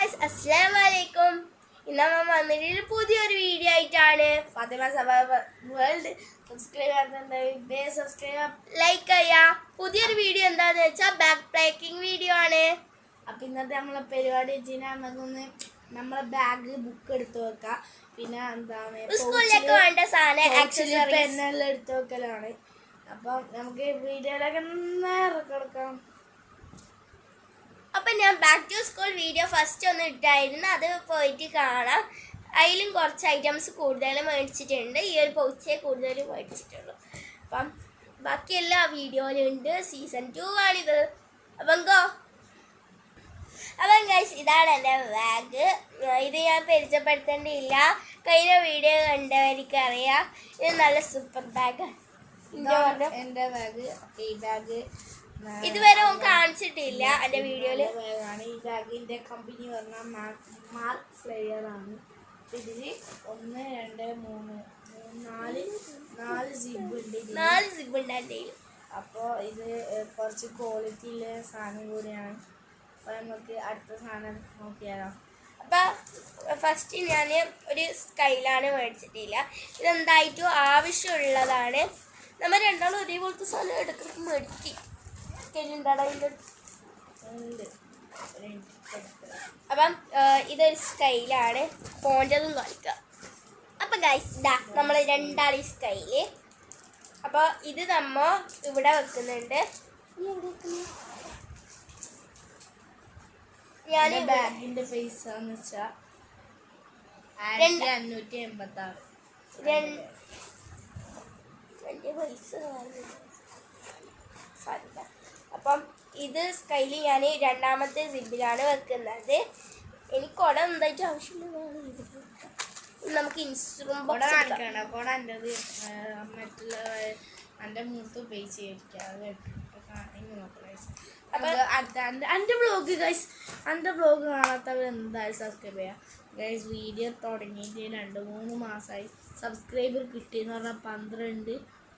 അസ്സലാമലൈക്കും. ഇന്ന് നമ്മൾ വന്നിട്ട് പുതിയൊരു വീഡിയോ ആയിട്ടാണ്. ഫാത്തിമ സബ വേൾഡ് സബ്സ്ക്രൈബ് ലൈക്ക് ചെയ്യാ. പുതിയൊരു വീഡിയോ എന്താന്ന് വെച്ചാൽ ബാക്ക് പാക്കിംഗ് വീഡിയോ ആണ്. അപ്പം ഇന്നത്തെ നമ്മളെ പരിപാടി വെച്ചാൽ നമുക്കൊന്ന് നമ്മളെ ബാഗ് ബുക്ക് എടുത്ത് വെക്കാം, പിന്നെ എന്താണ് സ്കൂളിലേക്ക് വേണ്ട സാധനം പെന്നെല്ലാം എടുത്ത് വെക്കലാണ്. അപ്പം നമുക്ക് വീഡിയോയിലൊക്കെ നേരെ കിടക്കാം. അപ്പം ഞാൻ back to school video first ഒന്ന് ഇട്ടായിരുന്നു, അത് പോയിട്ട് കാണാം. അതിലും കുറച്ച് ഐറ്റംസ് കൂടുതൽ മേടിച്ചിട്ടുണ്ട്. ഈ ഒരു പൗച്ചേ കൂടുതൽ മേടിച്ചിട്ടുള്ളൂ. അപ്പം ബാക്കി എല്ലാ വീഡിയോയിലുണ്ട്. സീസൺ 2 ആണിത്. അപ്പം ഗൈസ്, ഇതാണ് എൻ്റെ ബാഗ്. ഇത് ഞാൻ പരിചയപ്പെടുത്തേണ്ടിയില്ല, കഴിഞ്ഞ വീഡിയോ കണ്ടവർക്ക് അറിയാം. ഇത് നല്ല സൂപ്പർ ബാഗ്. എൻ്റെ ബാഗ്, ഈ ബാഗ് ഇതുവരെ കാണിച്ചിട്ടില്ല എൻ്റെ വീഡിയോയില്. ഈ ബാഗിൻ്റെ കമ്പനി പറഞ്ഞാൽ മാർക്ക് ഫ്ലെയർ ആണ്. ഇതിൽ 1 2 3 4 സിബ് ഉണ്ട്. 4 സിബ് ഉണ്ട് എൻ്റെ. അപ്പോൾ ഇത് കുറച്ച് ക്വാളിറ്റിയുള്ള സാധനം കൂടിയാണ്. അപ്പോൾ നമുക്ക് അടുത്ത സാധനം നോക്കിയാലോ. അപ്പം ഫസ്റ്റ് ഞാൻ ഒരു സ്കൈലാണ് മേടിച്ചിട്ടില്ല. ഇതെന്തായിട്ടും ആവശ്യമുള്ളതാണ്. നമ്മൾ രണ്ടാളും ഒരേപോലത്തെ സാധനം ഇടയ്ക്കിടയ്ക്ക് മേടിക്കും. അപ്പം ഇതൊരു സ്കൈലാണ്. ഫോൻ്റെതും കളിക്കുക. അപ്പം ഗൈസ്, ഇതാ നമ്മൾ രണ്ടാളി സ്കൈല്. അപ്പോൾ ഇത് നമ്മ ഇവിടെ വെക്കുന്നുണ്ട്. ഞാൻ ബാഗിന്റെ പൈസ എന്ന് വെച്ചാൽ 1586. വലിയ പൈസ. അപ്പം ഇത് സ്കൈല് ഞാൻ രണ്ടാമത്തെ സിബിലാണ് വെക്കുന്നത്. എനിക്ക് കുട എന്തായിട്ട് ആവശ്യമില്ല. നമുക്ക് ഇൻസ്ട്രുമെന്റ് ബോക്സ് മറ്റുള്ള എൻ്റെ മൂത്ത് പൈസ എൻ്റെ വ്ളോഗ് ഗൈസ്. എൻ്റെ വ്ളോഗ് കാണാത്തവർ എന്തായാലും സബ്സ്ക്രൈബ് ചെയ്യാം ഗൈസ്. വീഡിയോ തുടങ്ങിയിട്ട് 2-3 മാസമായി. സബ്സ്ക്രൈബർ കിട്ടിയെന്ന് പറഞ്ഞാൽ 12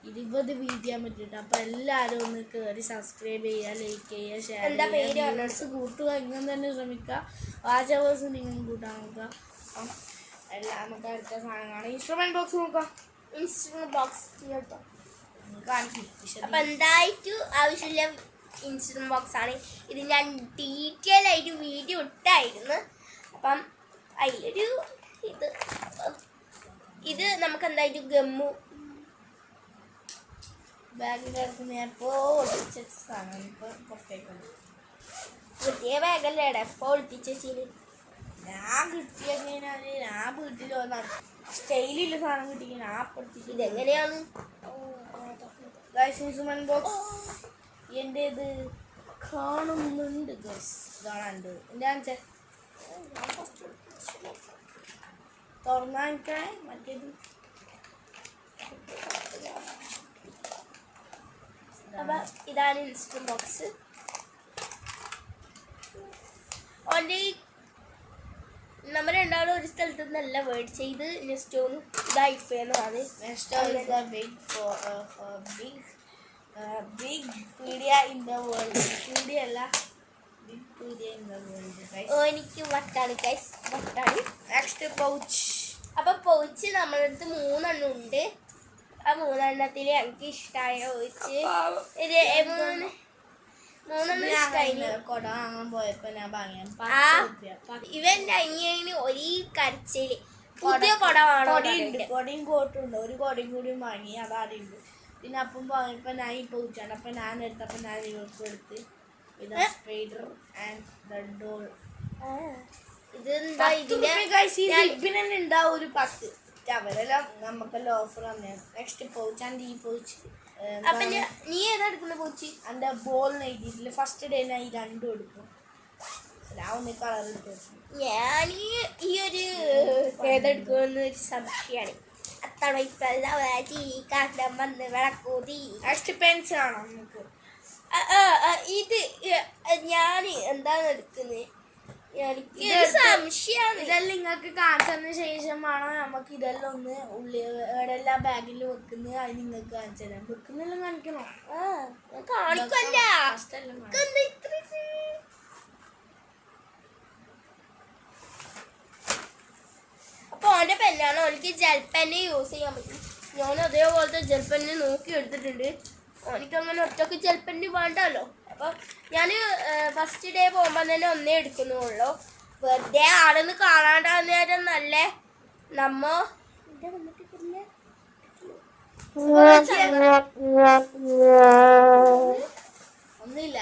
20 വീഡിയോ പറ്റിയിട്ട്. അപ്പം എല്ലാവരും ഒന്ന് കയറി സബ്സ്ക്രൈബ് ചെയ്യുക, ലൈക്ക് ചെയ്യുക, ഷെയർ ചെയ്യുക, വ്യൂവേഴ്സ് കൂട്ടുക. ഇങ്ങനെ തന്നെ ശ്രമിക്കുക. വാച്ചവേഴ്സ് നിങ്ങൾ കൂട്ടാൻ നോക്കുക. അപ്പം എല്ലാം നമുക്ക് അടുത്ത സാധനമാണ് ഇൻസ്ട്രുമെന്റ് ബോക്സ് നോക്കാം. ഇൻസ്ട്രുമെന്റ് ബോക്സ് കാണിക്കും. അപ്പം എന്തായിട്ടും ആവശ്യമില്ല ഇൻസ്ട്രുമെന്റ് ബോക്സ് ആണ്. ഇത് ഞാൻ ഡീറ്റെയിൽ ആയിട്ട് വീഡിയോ ഇട്ടായിരുന്നു. അപ്പം അതിലൊരു ഇത് നമുക്ക് എന്തായിട്ടും ഗമ്മു ബാഗിൻ്റെ അടുത്ത് ഞാൻ ഇപ്പോൾ ഒളിപ്പിച്ച സാധനം ഇപ്പോൾ പുറത്തേക്കുണ്ട്. പുതിയ ബാഗല്ലേ എപ്പോൾ ഒളിപ്പിച്ച ശീലം. ഞാൻ കിട്ടിയതിനാൽ ഞാൻ വീട്ടിൽ വന്നാണ് സ്റ്റൈലില്ല സാധനം കിട്ടിയ ഞാൻ പൊട്ടിച്ച്. ഇതെങ്ങനെയാണ് ഇൻസ്ട്രുമെന്റ് ബോക്സ് എൻ്റെ ഇത് കാണുന്നുണ്ട് ഗൈസ്. കാണാനുണ്ട്. എൻ്റെ തുറന്നാൽ മറ്റേത് അപ്പം ഇതാണ് ഇൻസ്ട്രുമെന്റ് ബോക്സ്. ഓൻ്റെ നമ്മൾ രണ്ടാളും ഒരു സ്ഥലത്ത് നിന്നല്ല മേടിച്ച. ഇത് നെസ്റ്റോന്ന്, ഇത് ഐഫേന്നാണ്. Big pedia in the world. Pedia അല്ല, big pedia in the world. എനിക്ക് വട്ടാണ് ഗൈസ്, വട്ടാണ്. Next pouch. അപ്പം പൗച്ച് നമ്മളുടെ അടുത്ത് 3 എണ്ണം ഉണ്ട്. ആ 3 എണ്ണത്തിൽ എനിക്ക് ഇഷ്ടമായ പൗച്ച് 3 ഇഷ്ടമായി. കൊട വാങ്ങാൻ പോയപ്പോ ഞാൻ വാങ്ങിയ ഇവന്റെ അനിയന് ഒരു കരച്ചില് പുതിയ കൊട കൊടയുണ്ട്, കൊടയും കോട്ടും ഉണ്ട്. ഒരു കൊടയും കൂടിയും വാങ്ങി, അതാരുണ്ട്. പിന്നെ അപ്പം വാങ്ങിയപ്പോ ഞാൻ ഈ പൗച്ചാണ്. അപ്പൊ ഞാൻ എടുത്തപ്പോ ഞാൻ ഇവർക്ക് എടുത്ത് ഇത് സ്പൈഡർ ആൻഡ് ദ ഡോൾ. ഇതെന്താ ഇതിനെ ഉണ്ടാവും ഒരു 10. അവരെല്ലാം നമുക്കെല്ലാം ഓഫർ തന്നെയാണ്. നെക്സ്റ്റ് പൗച്ച് ആൻഡ് ഈ പൗച്ച്. അപ്പൊ നീ ഏതാ എടുക്കുന്ന പൗച്ച്? എൻ്റെ ബോളിന് എഴുതിയിട്ടില്ല. ഫസ്റ്റ് ഡേ ഞാൻ ഈ 2 എടുക്കും. ഞാൻ ഒന്ന് കളർ എടുത്തു. ഞാൻ ഈ ഒരു ഏതെടുക്കുമെന്ന് ഒരു സംശയമാണ്. അത്ര ഇപ്പം വന്ന് വിളക്കൂതി. നെക്സ്റ്റ് പെൻസിൽ ആണോ നമുക്ക്? ഇത് ഞാൻ എന്താണ് എടുക്കുന്നത്? സംശയമാണ്. ഇതെല്ലാം നിങ്ങൾക്ക് കാണിച്ചതിന് ശേഷമാണ് നമുക്ക് ഇതെല്ലാം ഒന്ന് എവിടെല്ലാം ബാഗിൽ വെക്കുന്നത്. അത് നിങ്ങൾക്ക് കാണിച്ചു തരാം. വെക്കുന്നെല്ലാം കാണിക്കണോ? കാണിക്കല്ല. ഞാൻ ഓനിക്ക് ജൽപ്പന്നെ യൂസ് ചെയ്യാൻ പറ്റും. ഞാൻ അതേപോലത്തെ ജൽപ്പന്നെ നോക്കി എടുത്തിട്ടുണ്ട്. ഓനിക്ക് അങ്ങനെ ഒറ്റക്ക് ജൽപ്പന്നെ വേണ്ടല്ലോ. അപ്പം ഞാൻ ഫസ്റ്റ് ഡേ പോകുമ്പോൾ തന്നെ ഒന്നേ എടുക്കുന്നുള്ളൂ. വെറുതെ ആളൊന്ന് കാണാണ്ടാവുന്ന നേരം നല്ല നമ്മ ഒന്നില്ല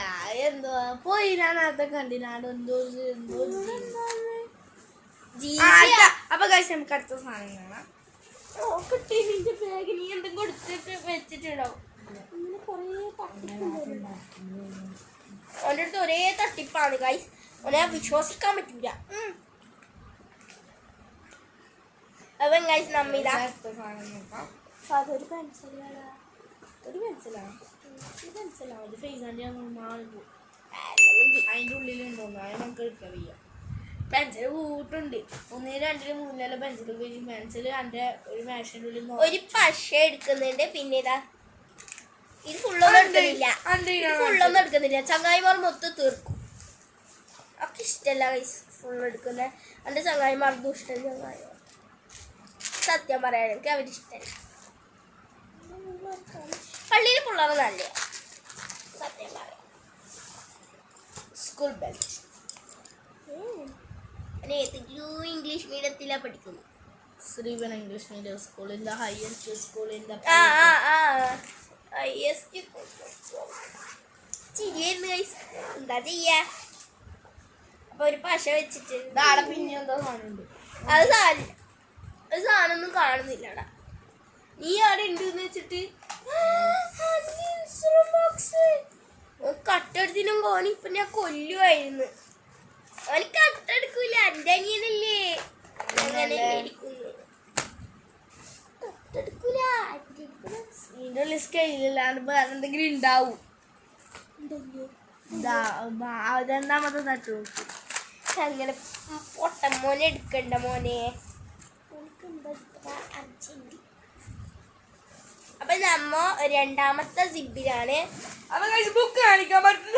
എന്തോ പോയി ഞാൻ നേരത്തെ കണ്ടിനാട് എന്തോ അപ്പൊ കഴിച്ച് നമുക്ക് അടുത്ത സാധനം കാണാം. കിട്ടി നിന്റെ ബാഗ് നീ എന്തും കൊടുത്തിട്ട് വെച്ചിട്ടുണ്ടാവും. ഓൻ്റെ അടുത്ത് ഒരേ തട്ടിപ്പാണ് ഗൈസ്. ഓനെ വിശ്വസിക്കാൻ പറ്റൂല. അവൻ ഗൈസ് നമ്മിതാ അടുത്ത സാധനം നോക്കാം. ഒരു പെൻസിലാണ്. ഒരു പെൻസിലാണ് ഇത് ഫേസാൻ്റെ അതിൻ്റെ ഉള്ളിലുണ്ടോന്ന് അത് നമുക്ക് എടുക്കാൻ വയ്യ. പെൻസിൽ കൂട്ടുണ്ട് 1 2 3 പെൻസിൽ ഉപയോഗിച്ച് പെൻസിൽ എൻ്റെ ഒരു മേശൻ്റെ ഉള്ളിൽ ഒരു പശ എടുക്കുന്നുണ്ട്. പിന്നെ ഇതാ ഇത് ഫുള്ളൊന്നും എടുക്കുന്നില്ല. ചങ്ങായിമാർ മൊത്തം തീർക്കും. ഒക്കെ ഇഷ്ടമല്ല ഗൈസ് ഫുള്ള് എടുക്കുന്നത്. എൻ്റെ ചങ്ങായിമാർക്കും ഇഷ്ടം. ചങ്ങായിമാർ സത്യം പറയാൻ എനിക്ക് അവരിഷ്ടമല്ല. പള്ളിയിൽ പിള്ളേർ നല്ല സത്യം പറയാം. സ്കൂൾ ബെൽറ്റ് ഇംഗ്ലീഷ് മീഡിയത്തിലാണ് പഠിക്കുന്നത്. ശ്രീവൻ English medium school in the highest school in the ചിരിയായിരുന്നു ഗൈസ്. എന്താ ചെയ്യാ. അപ്പൊ ഒരു പശ വെച്ചിട്ട് നാളെ പിന്നെ എന്തോ സാധനമുണ്ട്. അത് സാധനമൊന്നും കാണുന്നില്ലടാ. നീ അവിടെ ഉണ്ടെന്ന് വെച്ചിട്ട് കട്ടെടുത്തിനും കോണി ഇപ്പൊ ഞാൻ കൊല്ലുമായിരുന്നു. അവന് കട്ടെടുക്കൂല. എൻ്റെ അനിയനല്ലേ അങ്ങനെ ഇരിക്കുന്നു. കട്ടെടുക്കൂല. ഇതിൻ്റെ ഉള്ളിൽ സ്കെയിലില്ലാണ്ട് വേറെ എന്തെങ്കിലും ഉണ്ടാവും. രണ്ടാമത്തെ തട്ടു നോക്കി അങ്ങനെ പൊട്ടൻ മോനെ എടുക്കണ്ട മോനെ. അപ്പൊ നമ്മ രണ്ടാമത്തെ സിബിലാണ്. ബുക്ക് കാണിക്കാൻ പറ്റും.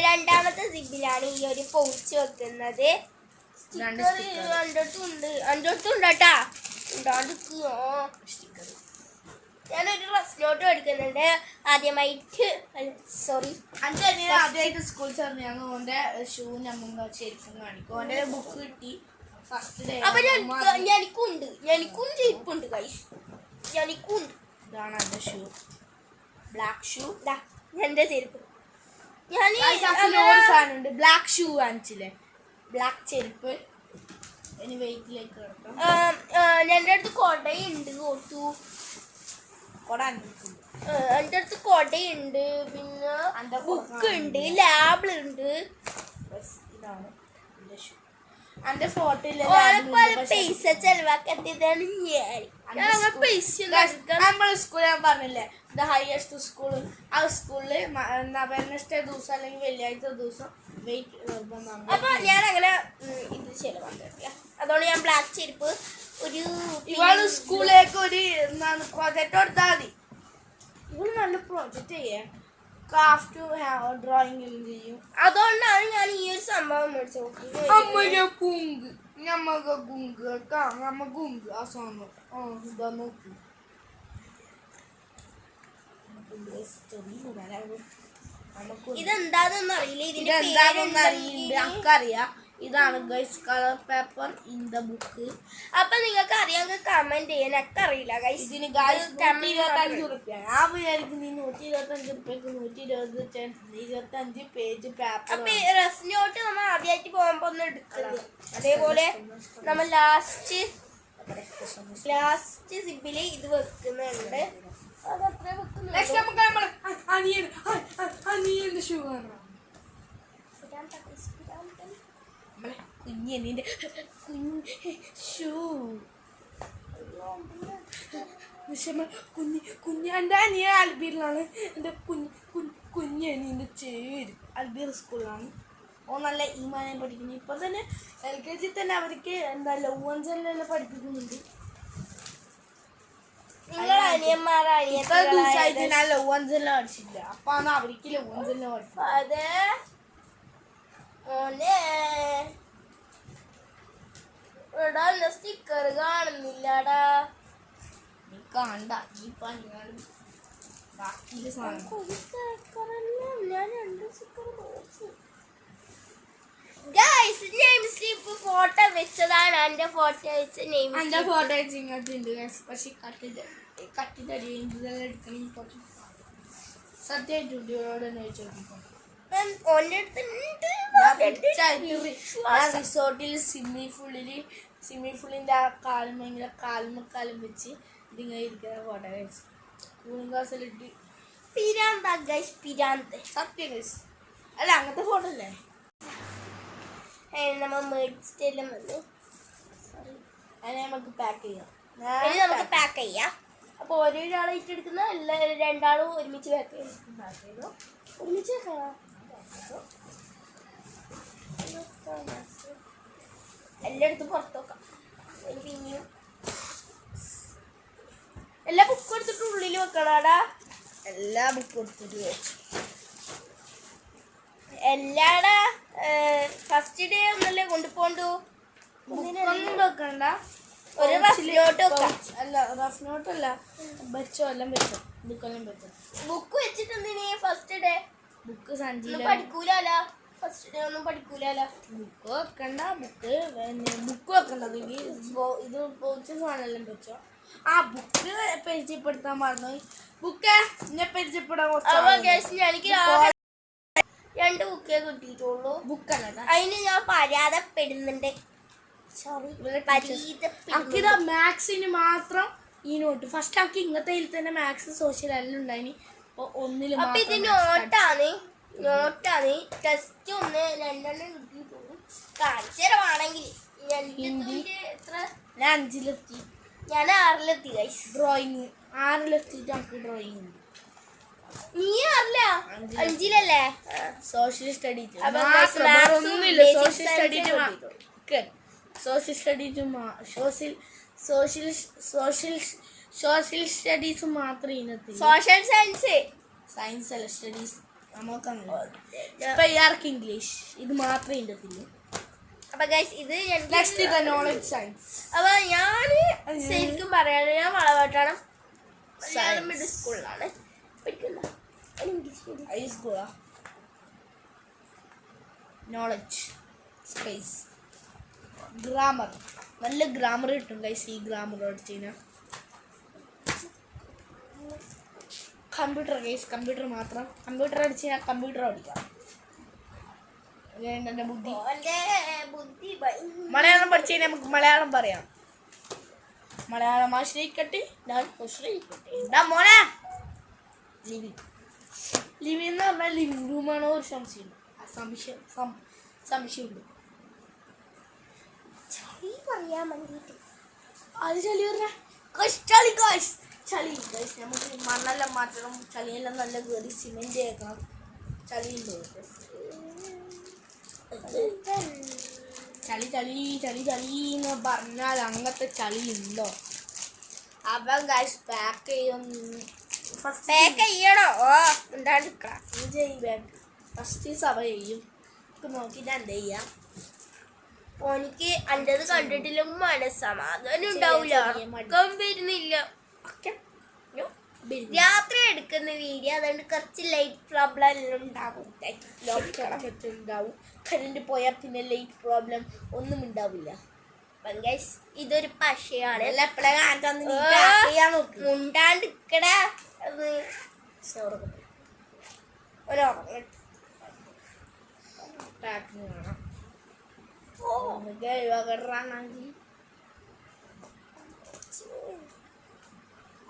രണ്ടാമത്തെ സിബിലാണ് ഈ ഒരു പൗച്ച് വെക്കുന്നത്. എൻ്റെ അടുത്തും ഉണ്ടാട്ടാ. ഞാനൊരു ഡ്രസ് നോട്ട് എടുക്കുന്നുണ്ട്. ആദ്യമായിട്ട് സോറി ആദ്യമായിട്ട് സ്കൂളിൽ ചേർന്ന് ഞങ്ങൾ ഓൻ്റെ ഷൂ ഞമ്മ ശരിക്കും കാണിക്കും. ഓൻ്റെ ബുക്ക് കിട്ടി ഫസ്റ്റ് ഡേ. അപ്പൊ എനിക്കും ചെരുപ്പുണ്ട് ഗൈസ്. എനിക്കുണ്ട്. ഇതാണ് എൻ്റെ ഷൂ. Black shoe. എൻ്റെ ചെരുപ്പ് ഞാൻ സാധനമുണ്ട്. ബ്ലാക്ക് ഷൂ കാണിച്ചില്ലേ. ബ്ലാക്ക് ചെരുപ്പ്. ഇനി വെയിറ്റിലേക്ക് കിടക്കാം. എൻ്റെ അടുത്ത് കൊടയുണ്ട്. കൊടുത്തു കൊട എൻ്റെ അടുത്ത് കൊടയുണ്ട്. പിന്നെ ബുക്ക് ഉണ്ട്. ലാബിളുണ്ട്. ഇതാണ് എൻ്റെ ഷൂ. എൻ്റെ ഫോട്ടോയിലെ പൈസ ചെലവാക്കത്തിയതാണ് നമ്മളെ സ്കൂളിൽ ഞാൻ പറഞ്ഞില്ലേ ദ ഹയസ്റ്റ് സ്കൂൾ. ആ സ്കൂളിൽ വെനസ്ഡേ ദിവസം അല്ലെങ്കിൽ വെള്ളിയാഴ്ച ദിവസം വെയിറ്റ് നിർബന്ധമാണ്. അപ്പൊ ഞാൻ അങ്ങനെ ഇത് ചെലവാക്കില്ല. അതുകൊണ്ട് ഞാൻ ബ്ലാക്ക് ചെരുപ്പ് ഒരു ഇവള് സ്കൂളിലേക്ക് ഒരു പ്രോജക്റ്റ് കൊടുത്താൽ മതി. ഇവള് നല്ല പ്രോജക്റ്റ് ചെയ്യാം. ക്രാഫ്റ്റ് ഡ്രോയിങ് ചെയ്യും. അതുകൊണ്ടാണ് ഞാൻ ഈ ഒരു സംഭവം മേടിച്ചു. ആ സാധനം ഇതാ നോക്കൂ. ഇതെന്താണെന്ന് അറിയില്ല. ഇതെന്താണെന്ന് അറിയില്ല. എനിക്കറിയാം. ഇതാണ് guys colour paper in the book. അപ്പൊ നിങ്ങൾക്ക് അറിയാമെങ്കിൽ കമന്റ് ചെയ്യാൻ. എനിക്ക് അറിയില്ല ഗൈസ്. ഇതിന് ഗൈസ് 125 റുപ്യ. ഞാൻ വിചാരിക്കുന്നു 125 റുപ്യക്ക് 125 പേജ് പേപ്പർ. അപ്പൊ റഫ് നോട്ട് നമ്മൾ ആദ്യമായിട്ട് പോകുമ്പോ ഒന്ന് എടുക്കുന്നത്. അതേപോലെ നമ്മൾ ലാസ്റ്റ് സിബില് ഇത് വെക്കുന്നുണ്ട്. അതത്ര വെക്കുന്നുണ്ട്. ഷൂ കാണാം. കുഞ്ഞിന്റെ ഷൂ. കുഞ്ഞ് എൻ്റെ അനിയ അൽബീറിലാണ്. എൻ്റെ കുഞ്ഞനിൻ്റെ ചേര് അൽബീർ സ്കൂളിലാണ്. ഓ നല്ല ഈമാനെ പഠിക്കുന്നു. ഇപ്പം തന്നെ LKG തന്നെ അവർക്ക് എന്താ ലവ്വഞ്ചെല്ലാം പഠിപ്പിക്കുന്നുണ്ട്. ദിവസമായിട്ട് ഞാൻ ലവ്വഞ്ചെല്ലാം പഠിച്ചില്ല. അപ്പാണ് അവർക്ക് ലവ്വഞ്ചെല്ലാം പഠിച്ചത്. എടാ സ്റ്റിക്കർ കാണുന്നില്ലടാ. നീ കാണണ്ട, നീ പറഞ്ഞാലും ബാക്കിയുള്ള സാധനം. ഒരു സ്റ്റിക്കറല്ല, ഞാൻ 2 സ്റ്റിക്കർ നോക്കി. ഗൈസ് നെയിം സ്ലിപ്പ് ഫോട്ടോ വെച്ചതാണ്. എൻ്റെ ഫോട്ടോ വെച്ച നെയിം എൻ്റെ ഫോട്ടോ വെച്ച് ഇങ്ങനത്തെ ഉണ്ട് ഗൈസ്. പക്ഷെ കട്ടിത്തടി ഇതെല്ലാം എടുക്കണമെങ്കിൽ കുറച്ച് സത്യമായിട്ട് ഇവരോട് തന്നെ വെച്ച് നോക്കിക്കോ. റിസോർട്ടിൽ സ്വിമ്മിംഗ് പൂളിൻ്റെ ആ കാലും ഭയങ്കര കാലും വെച്ച് ഇതിങ്ങനെ ഇരിക്കുന്ന ഫോട്ടോ കഴിച്ച് കൂളിംഗ് ഗ്ലാസ്സിലിട്ട് സത്യം കഴിച്ച്. അല്ല അങ്ങനത്തെ ഫോട്ടോ അല്ലേ നമ്മൾ മേടിച്ചിട്ടെല്ലാം വന്നു. അതിനെ നമുക്ക് പാക്ക് ചെയ്യാം. ഇനി നമുക്ക് പാക്ക് ചെയ്യാം. അപ്പോൾ ഒരാളായിട്ട് എടുക്കുന്ന രണ്ടാളും ഒരുമിച്ച് പാക്ക് ചെയ്തു. ഒരുമിച്ച് വെക്കാം. എല്ലായിടത്തും പുറത്ത് വെക്കാം. പിന്നെയും എല്ലാ ബുക്കും എടുത്തിട്ട് ഉള്ളിൽ വെക്കണാടാ. എല്ലാ ബുക്കും എടുത്തിട്ട് വെച്ചു. എല്ലാടാ ഫസ്റ്റ് ഡേ ഒന്നല്ലേ കൊണ്ടുപോണ്ടു. ബുക്കൊന്നും വെക്കണ്ട, ഒരു റഫ് നോട്ട് വെക്കാം. അല്ല റഫ് നോട്ടല്ല, വെച്ചോ എല്ലാം വെച്ചോ. ബുക്കെല്ലാം വെച്ചോ. ബുക്ക് വെച്ചിട്ടെന്തിനീ ഫസ്റ്റ് ഡേ? ബുക്ക് സഞ്ചിയിൽ പഠിക്കൂലോ. ഫസ്റ്റ് ഡേ ഒന്നും പഠിക്കൂലോ. ബുക്ക് വെക്കണ്ട, ബുക്ക് വെക്കണ്ടത് ഇത് പോച്ച സാധനമെല്ലാം വെച്ചോ. ആ ബുക്ക് പരിചയപ്പെടുത്താൻ പറഞ്ഞു. ബുക്ക് എന്നെ പരിചയപ്പെടാൻ എനിക്ക് 2 ബുക്കേ കിട്ടിയിട്ടുള്ളൂ. ബുക്കല്ല, അതിന് ഞാൻ പരാതപ്പെടുന്നുണ്ട്. ഇതാ മാത്സിന് മാത്രം ഈ നോട്ട്. ഫസ്റ്റ് ആക്കി ഇങ്ങനത്തെ തന്നെ മാത്സ് സോഷ്യൽ എല്ലാം ഉണ്ടായിന്. അപ്പൊ ഒന്നില് അപ്പൊ ഇത് നോട്ടാണ്. ടെസ്റ്റ് 1 2 കിട്ടിയിട്ടുള്ളൂ. കാണിച്ചരവാണെങ്കിൽ എത്ര? ഞാൻ 5-ലെത്തി. ഞാൻ 6-ലെത്തി ഗൈസ്. ഡ്രോയിങ് 6-ലെത്തിയിട്ട് നമുക്ക് ഡ്രോയിങ് ഉണ്ട്. നീ 5-ലല്ലേ? സോഷ്യൽ സ്റ്റഡീസ് ഒന്നുമില്ല. Social studies social studies social studies മാത്രമേ ഇന്നത്തെ. സോഷ്യൽ സയൻസ് സയൻസ് അല്ല, സ്റ്റഡീസ് നമുക്കങ്ങനെ. ഇയാൾക്ക് ഇംഗ്ലീഷ് ഇത് മാത്രമേ ഇന്നത്തില്ല. അപ്പൊ ഗൈസ് ഇത് നെക്സ്റ്റ് നോളജ് സയൻസ്. അപ്പൊ ഞാൻ ശരിക്കും പറയാൻ ഞാൻ വളവട്ടാണ് മിഡിൽ സ്കൂളിലാണ് പഠിക്കുന്നത്. ഹൈസ്കൂളാ. Knowledge space grammar. നല്ല ഗ്രാമർ കിട്ടും ഗൈസ് ഈ ഗ്രാമർ പഠിച്ചു കഴിഞ്ഞാൽ. കമ്പ്യൂട്ടർ ഗൈസ്, കമ്പ്യൂട്ടർ മാത്രം. കമ്പ്യൂട്ടർ പഠിച്ചു കഴിഞ്ഞാൽ കമ്പ്യൂട്ടർ പഠിക്കാം. എൻ്റെ ബുദ്ധി. മലയാളം പഠിച്ചു കഴിഞ്ഞാൽ നമുക്ക് മലയാളം പറയാം. മലയാളം ആശ്രയിക്കട്ടെ, ഞാൻ ആശ്രയിക്കട്ടെ. എന്താ മോനെ ലിവിങ് എന്ന് പറഞ്ഞാൽ ലിവിങ് റൂമാണോ ഒരു സംശയമുണ്ട്. സംശയമുണ്ട്. പറയാൻ വേണ്ടിട്ട് അത് ചളി പറഞ്ഞ ചളി ഗൈസ്. ചളി ഗൈസ് നമുക്ക് മണ്ണെല്ലാം മാറ്റണം. ചളിയെല്ലാം നല്ല കയറി സിമെന്റ് ചേർക്കണം. ചളിയുണ്ടോ? ചളി ചളി ചളി ചളി എന്ന് പറഞ്ഞാൽ അങ്ങനത്തെ ചളി ഉണ്ടോ? അപ്പം ഗൈസ് പാക്ക് ചെയ്യണോ? ഉണ്ടാണ്ടിരിക്കണം. ഫസ്റ്റ് സഭ ചെയ്യും. നോക്കിയിട്ട് എന്ത് ചെയ്യാം. എനിക്ക് അൻ്റെത് കണ്ടിട്ടില്ല മനസ്സമാധാനം ഉണ്ടാവില്ല. ഉറക്കം വരുന്നില്ല. രാത്രി എടുക്കുന്ന വീഡിയോ അതുകൊണ്ട് കുറച്ച് ലൈറ്റ് പ്രോബ്ലം എല്ലാം ഉണ്ടാവും. ഉണ്ടാവും. കറണ്ട് പോയാൽ പിന്നെ ലൈറ്റ് പ്രോബ്ലം ഒന്നും ഉണ്ടാവില്ല. ഇതൊരു പശയാണ്. മുണ്ടാണ്ടിക്കട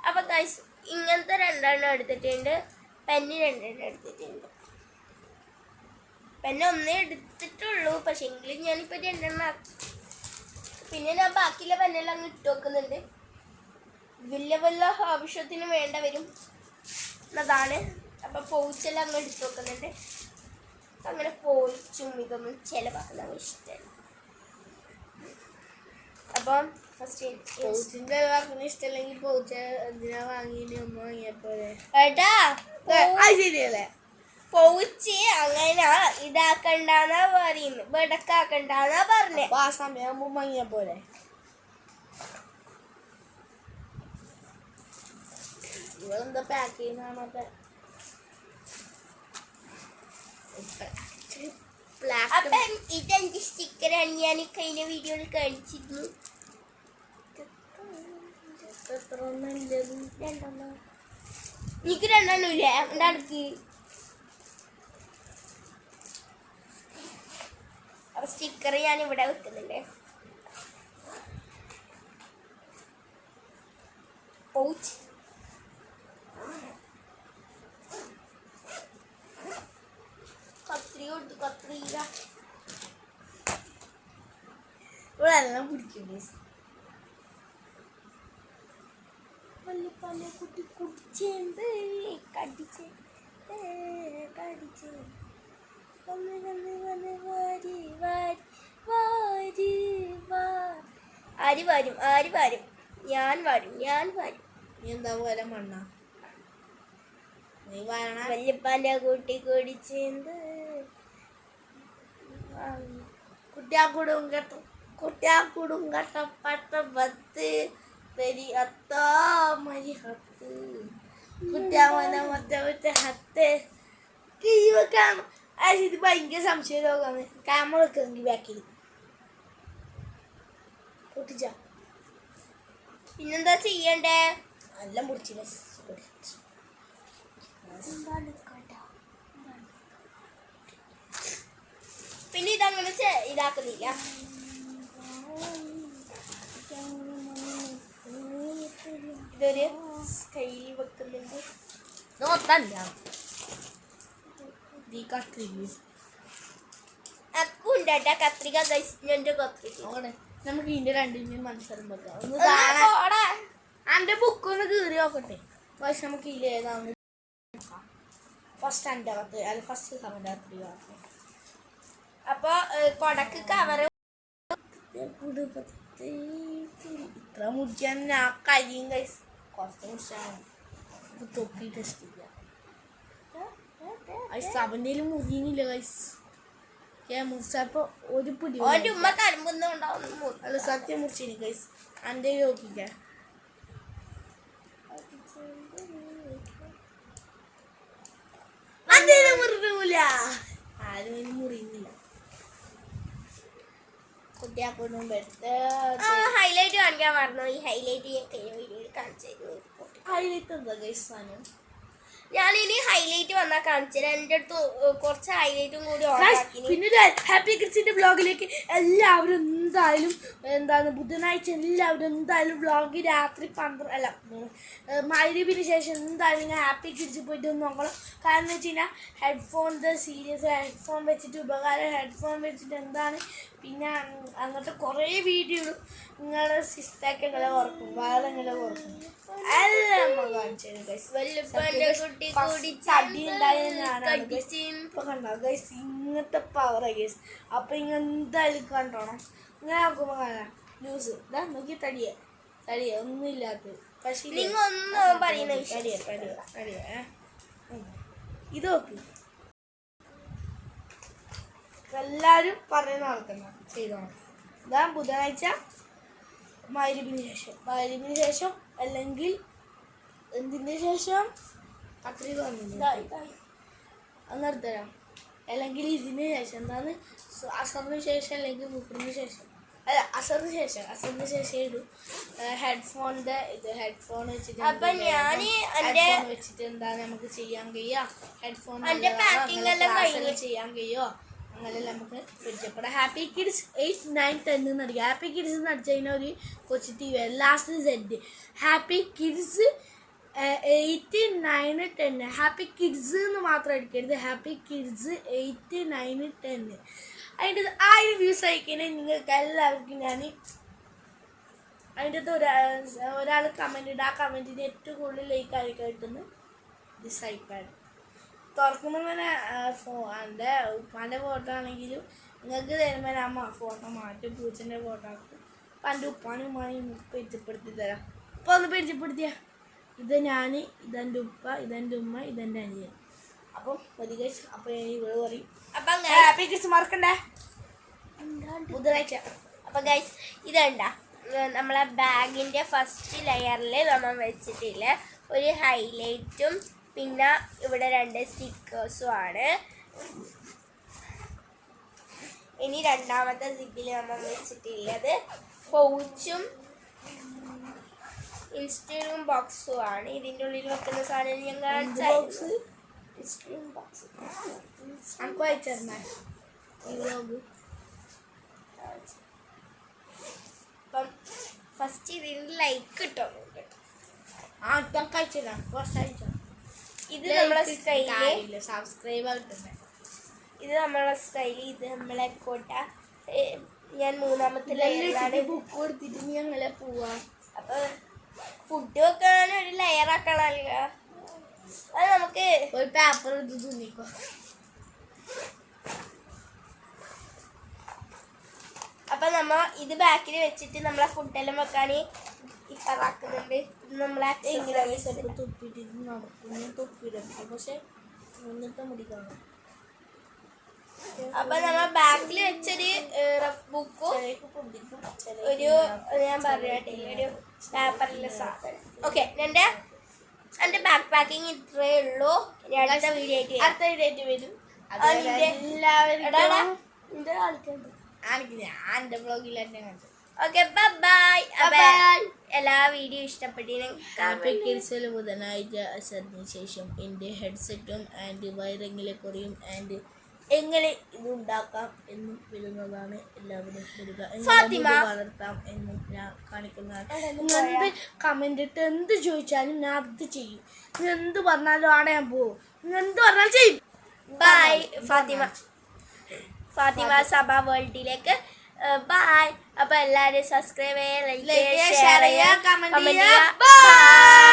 അപ്പൊ ഗൈസ് ഇങ്ങനത്തെ 2 എടുത്തിട്ടുണ്ട്. പെന്ന് 2 എടുത്തിട്ടുണ്ട്. പെന്ന് 1 എടുത്തിട്ടുള്ളൂ. പക്ഷെ എങ്കിലും ഞാനിപ്പോ 2 പിന്നെ ഞാൻ ബാക്കിയുള്ള പെന്നെല്ലാം അങ്ങ് ഇട്ട് വെക്കുന്നുണ്ട്. വല്ല ആവശ്യത്തിന് വേണ്ട വരും എന്നതാണ്. അപ്പൊ പൗച്ചെല്ലാം അങ്ങ് എടുത്ത് വെക്കുന്നുണ്ട്. അങ്ങനെ പോയിച്ചും ഇതൊന്നും ചിലവാക്കുന്ന ഇഷ്ടമല്ല. അപ്പം ഫസ്റ്റ് ഇഷ്ടമല്ലെങ്കിൽ പൗച്ച എന്തിനാ വാങ്ങിയിട്ട് ഒന്നും വാങ്ങിയപ്പോലെ ഏട്ടാ ശരിയല്ലേ. പൗച്ച് അങ്ങനെ ആക്കണ്ടെന്നാ പറയുന്നു, ബെടക്കാക്കണ്ടെന്നാ പറഞ്ഞേ. അപ്പൊ ആ സമയമാകുമ്പോ മങ്ങിയ പോലെ. ഇവളെന്താ പാക്ക് ചെയ്യുന്നതൊക്കെ അപ്പം ഇതെന്റെ സ്റ്റിക്കറാണ്, ഞാൻ കഴിഞ്ഞ വീഡിയോയിൽ കാണിച്ചിരുന്നു. എനിക്ക് രണ്ടെണ്ണമില്ലേ ഉണ്ടാക്കി. അപ്പൊ സ്റ്റിക്കർ ഞാൻ ഇവിടെ വെക്കുന്നുണ്ട്. പൗച്ച് കത്രിക കൊടുത്തു, കത്രിക ഇവളെല്ലാം പിടിക്കും. പല്ലിപ്പാലെ കുട്ടി കുടിച്ചേന്ത് കടിച്ച് കടിച്ച് വന്ന് വന്ന് വന്ന് വാരി വാരി വാരി വാ. ആര് വാരും, ആര് വാരും? ഞാൻ വാരും, ഞാൻ വാരും. നീ എന്താ പോലെ മണ്ണ നീ വരണ. വല്യപ്പാന്റെ കുട്ടി കുടിച്ചേന്ത് കുട്ടിയാക്കൂടും കേട്ടോ, കുട്ടിയാക്കൂടും കേട്ട പട്ട പത്ത് തെരി അത്താമരി ഹത്ത് കുട്ടിയാമന മറ്റേ മറ്റേ ഹത്ത് കീവക്കാണ്. ഇത് ഭയങ്കര സംശയ രോഗമാണ്. ക്യാമറ വെക്കുന്നെങ്കിൽ ബാക്കിൽ പൊട്ടിച്ച പിന്നെന്താ ചെയ്യണ്ടേ? എല്ലാം മുടിച്ചില്ല. പിന്നെ ഇതങ്ങനെ ഇതാക്കുന്നില്ല. ഇതൊരു സ്കൈൽ വെക്കുന്നുണ്ട്. നോത്തല്ല നീ കത്രിക അക്കുണ്ടാ കത്രിക ഗൈസ്ന്റെ കത്രിക. നമുക്ക് ഇതിന്റെ രണ്ടിനും മത്സരം വെക്കാം. ഒന്ന് ഒന്ന് കാണാൻ പോടാ. എന്റെ ബുക്ക് ഒന്ന് കീറി നോക്കട്ടെ. പക്ഷെ നമുക്ക് ഇതിലേതാണ് ഫസ്റ്റ് എൻ്റെ കത്ത് അല്ല ഫസ്റ്റ് കമന്റ് കത്രിക. അപ്പൊ കൊടക്ക് കവറ് ഇത്ര മുറിക്കാൻ ഞാൻ കഴിയും ഗൈസ്. കുറച്ച് മുറിച്ചാണ് തൊപ്പി ടെസ്റ്റ് ചെയ്യാം. അവൻ്റെയിലും മുറിയുന്നില്ല ഗൈസ്. ഞാൻ മുറിച്ചപ്പോ ഒരു പിടി ഓന്റെ ഉമ്മ കരുമ്പൊന്നുണ്ടാവും. അല്ല സത്യം മുറിച്ചിന് ഗൈസ്. എൻ്റെ നോക്കിക്കാം. അതേലും മുറിഞ്ഞില്ല, ആരും ഇനി മുറിയുന്നില്ല. കുട്ടിയാക്കൊന്നും എടുത്ത് ഹൈലൈറ്റ് കാണിക്കാൻ പറഞ്ഞു. ഈ ഹൈലൈറ്റ് ഞാൻ കഴിഞ്ഞ വീഡിയോയിൽ കാണിച്ചായിരുന്നു. ഹൈലൈറ്റ് എന്താ ഗൈസ് സാധനം? ഞാനിനി ഹൈലൈറ്റ് വന്നാൽ കാണിച്ചുതരാം. എൻ്റെ അടുത്ത് കുറച്ച് ഹൈലൈറ്റും കൂടി ഓണാക്കി. പിന്നെ ഹാപ്പി കിഡ്സിന്റെ വ്ളോഗിലേക്ക് എല്ലാവരും എന്തായാലും എന്താണ് ബുധനാഴ്ച എല്ലാവരും എന്തായാലും വ്ളോഗ് രാത്രി 12 അല്ല മഗ്‌രിബിന് ശേഷം എന്തായാലും ഞാൻ ഹാപ്പി കിഡ്സിൽ പോയിട്ട് ഒന്ന് നോക്കണം. കാരണം എന്ന് വെച്ച് കഴിഞ്ഞാൽ ഹെഡ്ഫോണിൻ്റെ സീരിയസ് ഹെഡ്ഫോൺ വെച്ചിട്ട് ഉപകാരം, ഹെഡ്ഫോൺ വെച്ചിട്ട് എന്താണ്, പിന്നെ അങ്ങനത്തെ കുറേ വീഡിയോ നിങ്ങളുടെ സിസ്റ്റൊക്കെ ഇങ്ങനെ ഓർക്കും, വേറെ ഇങ്ങനെ ഓർക്കും എല്ലാം നമ്മൾ കാണിച്ചു തടി ഉണ്ടായ ഞാനാണ് ഇപ്പൊ കണ്ടോ ഗൈസ്. ഇങ്ങനത്തെ പവറാ ഗൈസ്. അപ്പൊ ഇങ്ങനെ എന്തായാലും കണ്ടോണം. ഇങ്ങനെ നോക്കുമ്പോ കാണാം ന്യൂസ് ഇതാ നോക്കി തടിയ തടിയ ഒന്നും ഇല്ലാത്തത്. പക്ഷെ തടിയ തടിയ തടിയ ഇത് നോക്ക്. എല്ലാരും പറയുന്ന നടക്കുന്ന ചെയ്തോണം. ഇതാ ബുധനാഴ്ച മഗ്‌രിബിന് ശേഷം അല്ലെങ്കിൽ എന്തിന് ശേഷം കത്രിക വന്നില്ല അന്നേരത്തരാം. അല്ലെങ്കിൽ ഇതിന് ശേഷം എന്താണ് അസറിന് ശേഷം അല്ലെങ്കിൽ മുപ്പറിന് ശേഷം അല്ല അസറിന് ശേഷം ഇടും. ഹെഡ്ഫോണിന്റെ ഇത് ഹെഡ്ഫോൺ വെച്ചിട്ട് എന്താണ് നമുക്ക് ചെയ്യാൻ കഴിയുക. ഹെഡ്ഫോൺ ചെയ്യാൻ കഴിയുമോ അങ്ങനെല്ലാം നമുക്ക് പരിചയപ്പെടാം. ഹാപ്പി കിഡ്സ് 8, 9, 10 എന്ന് അടിക്കുക. ഹാപ്പി കിഡ്സ് എന്ന് അടിച്ചു കഴിഞ്ഞാൽ ഒരു കൊച്ചു T V last said happy kids 8, 9, 10. Happy kids എന്ന് മാത്രം അടിക്കരുത്. Happy kids 8, 9, 10. അതിൻ്റെ 1000 വ്യൂസ് അയക്കുന്നത് നിങ്ങൾക്ക് എല്ലാവർക്കും ഞാൻ അതിൻ്റെ അകത്ത് ഒരാൾ കമൻറ്റ് ഇടുക. ആ കമൻറ്റിന് ഏറ്റവും കൂടുതൽ ലൈക്ക് ആയിരിക്കും കിട്ടുന്നത് ദിസ് ഐപാഡ്. തുറക്കുമ്പോൾ തന്നെ എൻ്റെ ഉപ്പാൻ്റെ ഫോട്ടോ ആണെങ്കിലും നിങ്ങൾക്ക് തരുമ്പോൾ അമ്മ ഫോട്ടോ മാറ്റും, പൂച്ചൻ്റെ ഫോട്ടോ ആക്കും. അപ്പം എൻ്റെ ഉപ്പാനും ഉമ്മാനും നിങ്ങൾക്ക് പരിചയപ്പെടുത്തി തരാം. അപ്പോൾ ഒന്ന് പരിചയപ്പെടുത്തിയ ഇത് ഞാൻ, ഇതെൻ്റെ ഉപ്പ, ഇതെൻ്റെ ഉമ്മ, ഇതെൻ്റെ അനിയൻ. അപ്പം മതി ഗൈസ്. അപ്പോൾ ഞാൻ ഇവള് പറയും ഹാപ്പി ക്രിസ്മസ് മറക്കണ്ടേ ബുധനാഴ്ച. അപ്പോൾ ഗൈസ് ഇതുണ്ട നമ്മളെ ബാഗിൻ്റെ ഫസ്റ്റ് ലെയറിൽ നമ്മൾ വെച്ചിട്ടില്ല ഒരു ഹൈലൈറ്റും പിന്നെ ഇവിടെ 2 സ്റ്റിക്കേഴ്സും ആണ്. ഇനി രണ്ടാമത്തെ സിപ്പിൽ നമ്മൾ വെച്ചിട്ടുള്ളത് പൗച്ചും ഇൻസ്റ്റഗ്രാം ബോക്സും ആണ്. ഇതിൻ്റെ ഉള്ളിൽ വെക്കുന്ന സാധനം ഞാൻ കാണിച്ചു. ഇൻസ്റ്റഗ്രാം ബോക്സ് നമുക്ക് അയച്ചിരുന്നേ ഈ വ്ലോഗ്. അപ്പം ഫസ്റ്റ് ഇതിന് ലൈക്ക് കിട്ടുന്നുണ്ട്. നമുക്ക് അയച്ചില്ല കുറച്ച് അയച്ചോ. ഇത് നമ്മളെ സ്റ്റൈല് സബ്സ്ക്രൈബർ കിട്ടുന്നത്. ഇത് നമ്മളെ സ്റ്റൈല്. ഇത് നമ്മളെ കോട്ട. ഞാൻ മൂന്നാമത്തെ ലെയറിലാണ് ബുക്ക് കൊടുത്തിട്ട് നീ അങ്ങനെ പോവാ. അപ്പൊ ഫുഡ് വെക്കാൻ ഒരു ലെയർ ആക്കണല്ലോ. അത് നമുക്ക് ഒരു പേപ്പർ ഇത് തുന്നിക്കോ. അപ്പൊ നമ്മ ഇത് ബാക്കിൽ വെച്ചിട്ട് നമ്മളെ ഫുഡെല്ലാം വെക്കാൻ ഇപ്പറാക്കുന്നുണ്ട്. ഇത് നമ്മളെ തൊപ്പിട്ട് നടക്കും തൊപ്പിയിടും പക്ഷെ മുന്നത്തെ മുടി കാണും. അപ്പൊ നമ്മ ബാക്കിൽ വെച്ചൊരു റഫ് ബുക്കും ഒരു ഞാൻ പറഞ്ഞിട്ടില്ല ഒരു പേപ്പറിലെ സാധനം. ഓക്കെ എൻ്റെ ബാക്ക് പാക്കിങ് ഇത്രയേ ഉള്ളൂ. അടുത്ത വീഡിയോ ആയിട്ട് വരും. എന്റെ ബ്ലോഗിൽ തന്നെ കണ്ടു. Okay bye. എല്ലാ വീഡിയോ ഇഷ്ടപ്പെട്ടിരുന്നെങ്കിൽ ബുധനാഴ്ച അസറിന് ശേഷം എൻ്റെ ഹെഡ്സെറ്റും ആൻഡ് വയറിങ്ങിലെ കുറയും ആൻഡ് എങ്ങനെ ഇത് ഉണ്ടാക്കാം എന്നും വരുന്നതാണ്. എല്ലാവരും ഫാത്തിമ വളർത്താം എന്നും ഞാൻ കാണിക്കുന്നതാണ്. എന്ത് കമന്റ് ഇട്ട് എന്ത് ചോദിച്ചാലും ഞാൻ അത് ചെയ്യും. നീ എന്ത് പറഞ്ഞാലും ആടെ ഞാൻ പോകും. നീ എന്ത് പറഞ്ഞാലും ചെയ്യും. ബൈ. ഫാത്തിമ സഭ വേൾഡിലേക്ക് ബൈ. അപ്പൊ എല്ലാവരും സബ്സ്ക്രൈബ് ചെയ്യുക, ലൈക്ക് ചെയ്യുക, ഷെയർ ചെയ്യുക, കമന്റ് ചെയ്യുക. ബൈ.